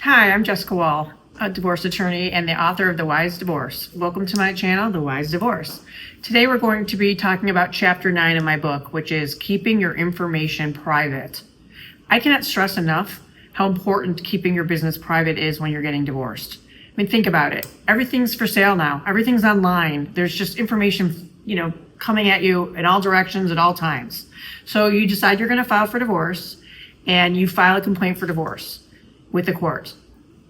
Hi, I'm Jessica Woll, a divorce attorney and the author of The Wise Divorce. Welcome to my channel, The Wise Divorce. Today we're going to be talking about Chapter 9 of my book, which is keeping your information private. I cannot stress enough how important keeping your business private is when you're getting divorced. I mean, think about it. Everything's for sale now. Everything's online. There's just information, coming at you in all directions at all times. So you decide you're going to file for divorce and you file a complaint for divorce with the court.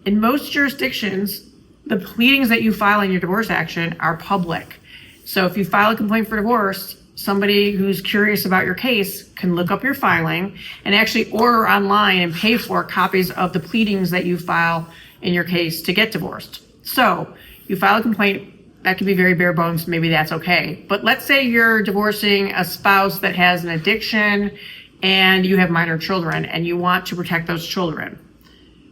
In most jurisdictions, the pleadings that you file in your divorce action are public. So if you file a complaint for divorce, somebody who's curious about your case can look up your filing and actually order online and pay for copies of the pleadings that you file in your case to get divorced. So you file a complaint, that can be very bare bones, maybe that's okay. But let's say you're divorcing a spouse that has an addiction and you have minor children and you want to protect those children.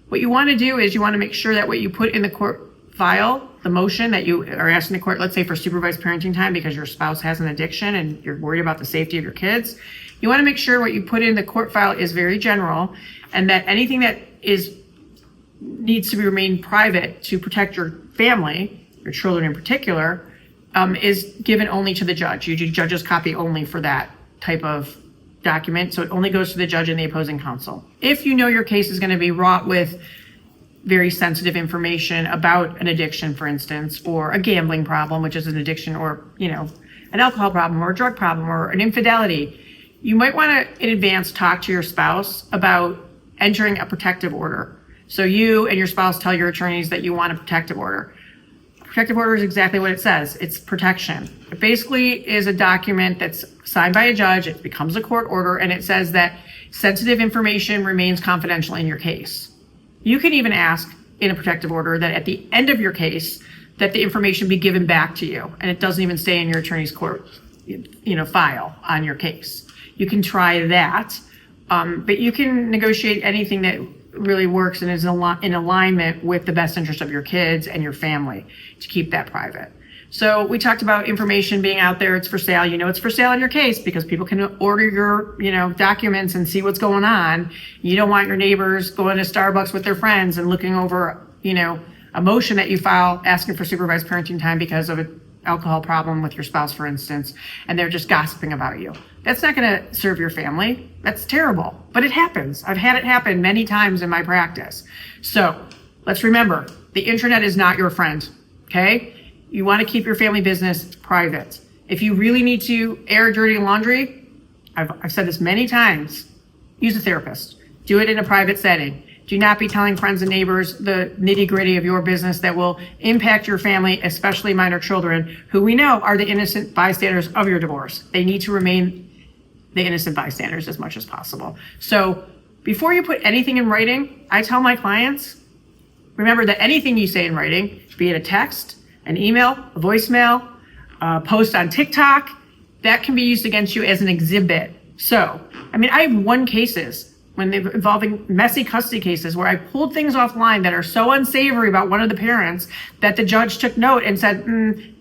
What you want to do is you want to make sure that what you put in the court file, the motion that you are asking the court, let's say for supervised parenting time because your spouse has an addiction and you're worried about the safety of your kids, you want to make sure what you put in the court file is very general and that anything that needs to be remain private to protect your family, your children in particular, is given only to the judge. You do judge's copy only for that type of document, so it only goes to the judge and the opposing counsel. If you know your case is going to be wrought with very sensitive information about an addiction, for instance, or a gambling problem, which is an addiction, or an alcohol problem, or a drug problem, or an infidelity, you might want to in advance talk to your spouse about entering a protective order. So you and your spouse tell your attorneys that you want a protective order. Protective order is exactly what it says. It's protection. It basically is a document that's signed by a judge. It becomes a court order, and it says that sensitive information remains confidential in your case. You can even ask in a protective order that at the end of your case, that the information be given back to you, and it doesn't even stay in your attorney's court, file on your case. You can try that, but you can negotiate anything that really works and is in alignment with the best interest of your kids and your family to keep that private. So we talked about information being out there. It's for sale. It's for sale in your case because people can order your, documents and see what's going on. You don't want your neighbors going to Starbucks with their friends and looking over, a motion that you file asking for supervised parenting time because of an alcohol problem with your spouse, for instance, and they're just gossiping about you. That's not going to serve your family. That's terrible, but it happens. I've had it happen many times in my practice. So let's remember, the internet is not your friend, okay? You want to keep your family business private. If you really need to air dirty laundry, I've said this many times, use a therapist. Do it in a private setting. Do not be telling friends and neighbors the nitty-gritty of your business that will impact your family, especially minor children, who we know are the innocent bystanders of your divorce. They need to remain the innocent bystanders as much as possible. So before you put anything in writing, I tell my clients, remember that anything you say in writing, be it a text, an email, a voicemail, a post on TikTok, that can be used against you as an exhibit. So, I have won cases involving messy custody cases where I pulled things offline that are so unsavory about one of the parents that the judge took note and said,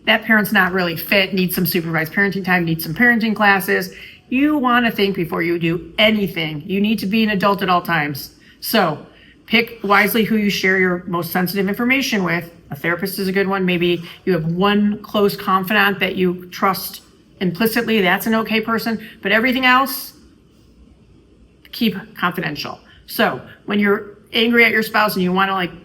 that parent's not really fit, needs some supervised parenting time, needs some parenting classes. You want to think before you do anything. You need to be an adult at all times. So pick wisely who you share your most sensitive information with. A therapist is a good one. Maybe you have one close confidant that you trust implicitly. That's an okay person. But everything else, keep confidential. So when you're angry at your spouse and you want to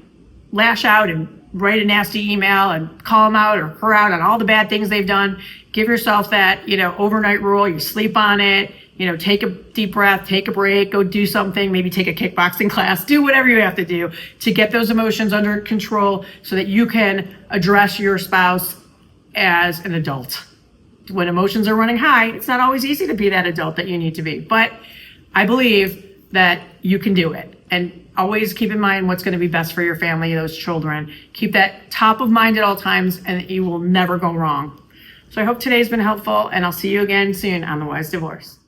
lash out and write a nasty email and call them out or her out on all the bad things they've done, give yourself that, overnight rule. You sleep on it, take a deep breath, take a break, go do something, maybe take a kickboxing class, do whatever you have to do to get those emotions under control so that you can address your spouse as an adult. When emotions are running high, it's not always easy to be that adult that you need to be, but I believe that you can do it. And always keep in mind what's going to be best for your family, those children. Keep that top of mind at all times, and you will never go wrong. So I hope today's been helpful, and I'll see you again soon on The Wise Divorce.